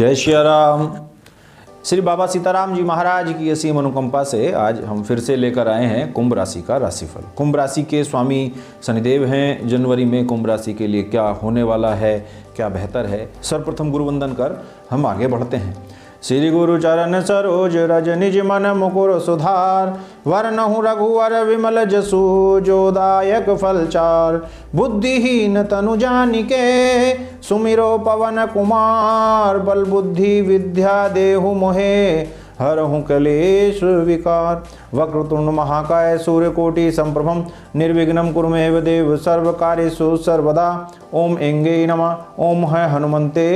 जय श्री राम। श्री बाबा सीताराम जी महाराज की असीम अनुकंपा से आज हम फिर से लेकर आए हैं कुंभ राशि का राशिफल। कुंभ राशि के स्वामी शनिदेव हैं। जनवरी में कुंभ राशि के लिए क्या होने वाला है, क्या बेहतर है, सर्वप्रथम गुरु वंदन कर हम आगे बढ़ते हैं। श्री गुरु चरण सरोज रज निज मन मुकुर सुधार, वरनहु रघुवर विमल जसु जोदायक फलचार। बुद्धिहीन तनु जानिके सुमिरो पवन कुमार, बल बुद्धि विद्या देहु मोहे हरहु कलेश विकार। वक्रतुंड महाकाय सूर्यकोटि संप्रभम, निर्विघ्नं कुरु मे देव सर्वकार्येषु सर्वदा। ओम ऐंगे नमः, ओम है हनुमते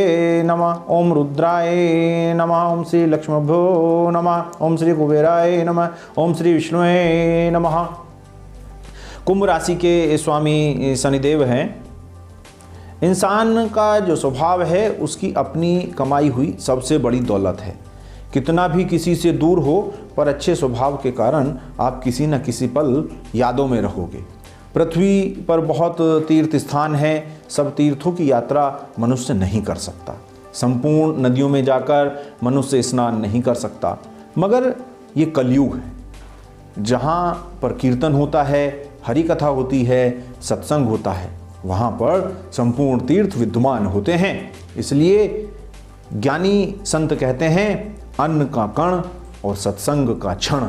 नमः, ओम रुद्राय नमः, ओम श्री लक्ष्मीभ्यो नमः, ओम श्री कुबेराय नमः, ओम श्री विष्णुवे नमः। कुंभ राशि के स्वामी शनिदेव हैं। इंसान का जो स्वभाव है उसकी अपनी कमाई हुई सबसे बड़ी दौलत है। कितना भी किसी से दूर हो पर अच्छे स्वभाव के कारण आप किसी न किसी पल यादों में रहोगे। पृथ्वी पर बहुत तीर्थ स्थान हैं, सब तीर्थों की यात्रा मनुष्य नहीं कर सकता। संपूर्ण नदियों में जाकर मनुष्य स्नान नहीं कर सकता। मगर ये कलयुग है, जहाँ पर कीर्तन होता है, हरि कथा होती है, सत्संग होता है, वहाँ पर संपूर्ण तीर्थ विद्यमान होते हैं। इसलिए ज्ञानी संत कहते हैं, अन्न का कण और सत्संग का क्षण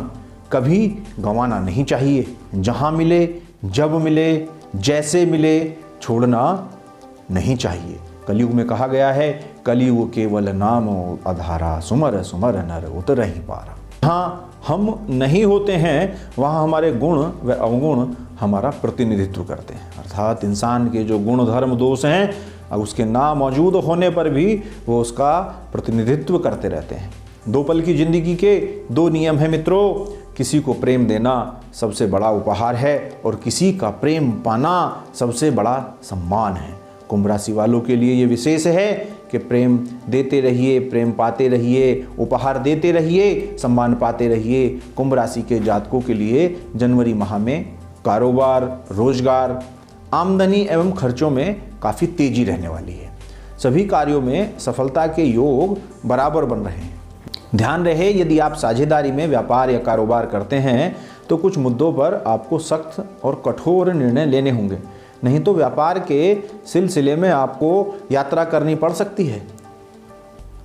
कभी गंवाना नहीं चाहिए। जहाँ मिले, जब मिले, जैसे मिले, छोड़ना नहीं चाहिए। कलयुग में कहा गया है, कलयुग केवल नाम अधारा, सुमर सुमर नर उतर ही पारा। जहाँ हम नहीं होते हैं वहाँ हमारे गुण व अवगुण हमारा प्रतिनिधित्व करते हैं। अर्थात इंसान के जो गुण धर्म दोष हैं, अब उसके ना मौजूद होने पर भी वो उसका प्रतिनिधित्व करते रहते हैं। दो पल की जिंदगी के दो नियम हैं मित्रों। किसी को प्रेम देना सबसे बड़ा उपहार है और किसी का प्रेम पाना सबसे बड़ा सम्मान है। कुंभ राशि वालों के लिए ये विशेष है कि प्रेम देते रहिए, प्रेम पाते रहिए, उपहार देते रहिए, सम्मान पाते रहिए। कुंभ राशि के जातकों के लिए जनवरी माह में कारोबार, रोजगार, आमदनी एवं खर्चों में काफ़ी तेजी रहने वाली है। सभी कार्यों में सफलता के योग बराबर बन रहे हैं। ध्यान रहे, यदि आप साझेदारी में व्यापार या कारोबार करते हैं तो कुछ मुद्दों पर आपको सख्त और कठोर निर्णय लेने होंगे, नहीं तो व्यापार के सिलसिले में आपको यात्रा करनी पड़ सकती है।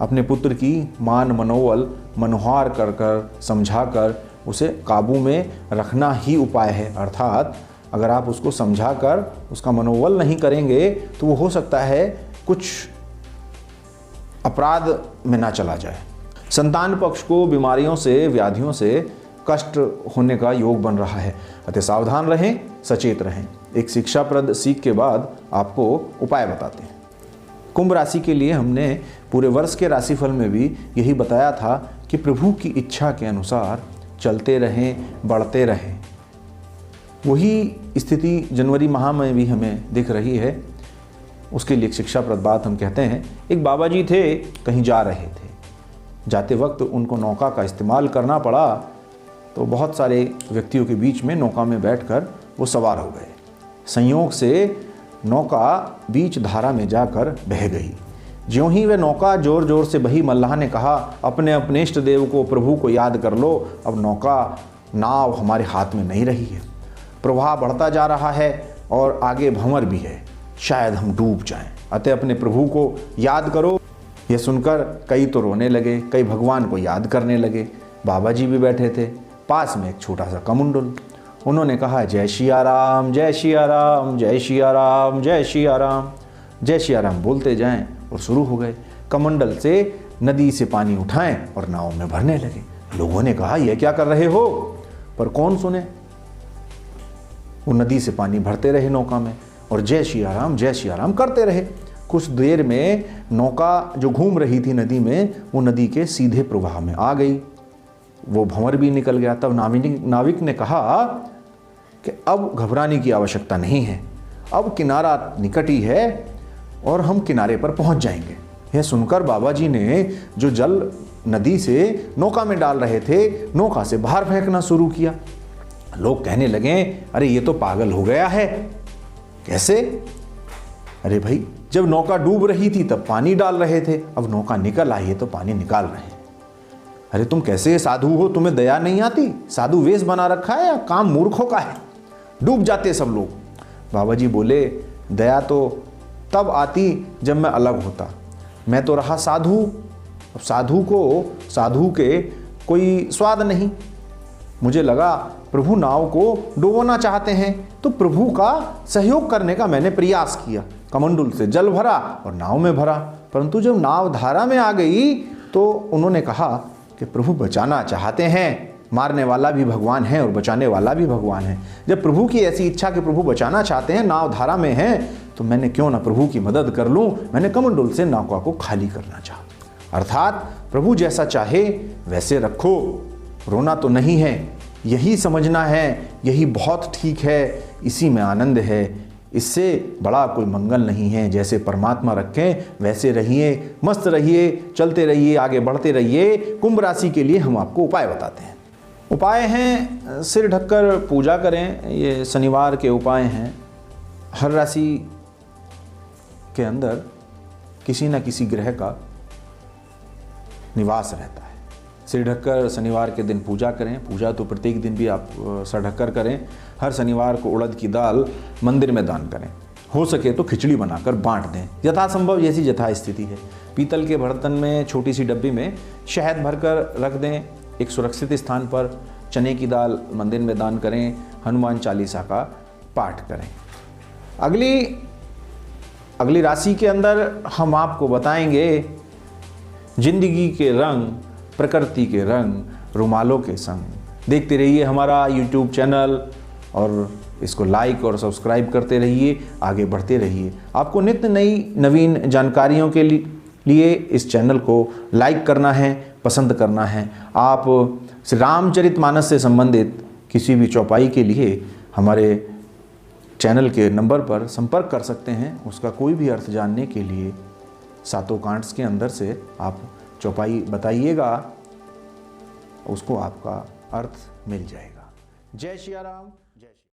अपने पुत्र की मान मनोबल मनुहार कर कर समझा कर उसे काबू में रखना ही उपाय है। अर्थात अगर आप उसको समझा कर उसका मनोबल नहीं करेंगे तो वो हो सकता है कुछ अपराध में ना चला जाए। संतान पक्ष को बीमारियों से, व्याधियों से कष्ट होने का योग बन रहा है, अतः सावधान रहें, सचेत रहें। एक शिक्षाप्रद सीख के बाद आपको उपाय बताते हैं। कुंभ राशि के लिए हमने पूरे वर्ष के राशिफल में भी यही बताया था कि प्रभु की इच्छा के अनुसार चलते रहें, बढ़ते रहें। वही स्थिति जनवरी माह में भी हमें दिख रही है। उसके लिए एक शिक्षाप्रद बात हम कहते हैं। एक बाबा जी थे, कहीं जा रहे थे। जाते वक्त उनको नौका का इस्तेमाल करना पड़ा तो बहुत सारे व्यक्तियों के बीच में नौका में बैठकर वो सवार हो गए। संयोग से नौका बीच धारा में जाकर बह गई। ज्यों ही वह नौका जोर जोर से बही, मल्लाह ने कहा, अपने अपने इष्ट देव को, प्रभु को याद कर लो। अब नौका, नाव हमारे हाथ में नहीं रही है। प्रवाह बढ़ता जा रहा है और आगे भंवर भी है, शायद हम डूब जाएं। अतः अपने प्रभु को याद करो। यह सुनकर कई तो रोने लगे, कई भगवान को याद करने लगे। बाबा जी भी बैठे थे, पास में एक छोटा सा कमंडल। उन्होंने कहा, जय सिया राम, जय सिया राम, जय सिया राम, जय सिया राम, जय सिया राम बोलते जाएं और शुरू हो गए। कमंडल से नदी से पानी उठाएं और नाव में भरने लगे। लोगों ने कहा, यह क्या कर रहे हो? पर कौन सुने। वो नदी से पानी भरते रहे नौका में और जय सिया राम करते रहे। कुछ देर में नौका जो घूम रही थी नदी में, वो नदी के सीधे प्रवाह में आ गई। वो भंवर भी निकल गया। तब नाविक ने कहा कि अब घबराने की आवश्यकता नहीं है, अब किनारा निकट ही है और हम किनारे पर पहुंच जाएंगे। यह सुनकर बाबा जी ने जो जल नदी से नौका में डाल रहे थे, नौका से बाहर फेंकना शुरू किया। लोग कहने लगे, अरे ये तो पागल हो गया है। कैसे? अरे भाई, जब नौका डूब रही थी तब पानी डाल रहे थे, अब नौका निकल आई है तो पानी निकाल रहे हैं। अरे तुम कैसे साधु हो, तुम्हें दया नहीं आती? साधु वेश बना रखा है या काम मूर्खों का है? डूब जाते सब लोग। बाबा जी बोले, दया तो तब आती जब मैं अलग होता। मैं तो रहा साधु, अब साधु के कोई स्वाद नहीं। मुझे लगा प्रभु नाव को डुबोना चाहते हैं, तो प्रभु का सहयोग करने का मैंने प्रयास किया। कमंडल से जल भरा और नाव में भरा, परंतु जब नाव धारा में आ गई तो उन्होंने कहा कि प्रभु बचाना चाहते हैं, मारने वाला भी भगवान है और बचाने वाला भी भगवान है। जब प्रभु की ऐसी इच्छा कि प्रभु बचाना चाहते हैं, नाव धारा में है, तो मैंने क्यों ना प्रभु की मदद कर लूं। मैंने कमंडल से नौका को खाली करना चाहा। अर्थात प्रभु जैसा चाहे वैसे रखो, रोना तो नहीं है, यही समझना है, यही बहुत ठीक है, इसी में आनंद है। इससे बड़ा कोई मंगल नहीं है। जैसे परमात्मा रखें वैसे रहिए, मस्त रहिए, चलते रहिए, आगे बढ़ते रहिए। कुंभ राशि के लिए हम आपको उपाय बताते हैं। उपाय हैं, सिर ढककर पूजा करें, ये शनिवार के उपाय हैं। हर राशि के अंदर किसी न किसी ग्रह का निवास रहता है। सिर ढककर शनिवार के दिन पूजा करें। पूजा तो प्रत्येक दिन भी आप सर ढककर करें। हर शनिवार को उड़द की दाल मंदिर में दान करें। हो सके तो खिचड़ी बनाकर बांट दें, यथासंभव जैसी यथा स्थिति है। पीतल के बर्तन में छोटी सी डब्बी में शहद भरकर रख दें एक सुरक्षित स्थान पर। चने की दाल मंदिर में दान करें। हनुमान चालीसा का पाठ करें। अगली राशि के अंदर हम आपको बताएंगे जिंदगी के रंग, प्रकृति के रंग, रुमालों के संग। देखते रहिए हमारा YouTube चैनल और इसको लाइक और सब्सक्राइब करते रहिए, आगे बढ़ते रहिए। आपको नित्य नई नवीन जानकारियों के लिए इस चैनल को लाइक करना है, पसंद करना है। आप श्री रामचरितमानस से संबंधित किसी भी चौपाई के लिए हमारे चैनल के नंबर पर संपर्क कर सकते हैं। उसका कोई भी अर्थ जानने के लिए सातों कांट्स के अंदर से आप चौपाई बताइएगा, उसको आपका अर्थ मिल जाएगा। जय श्री राम।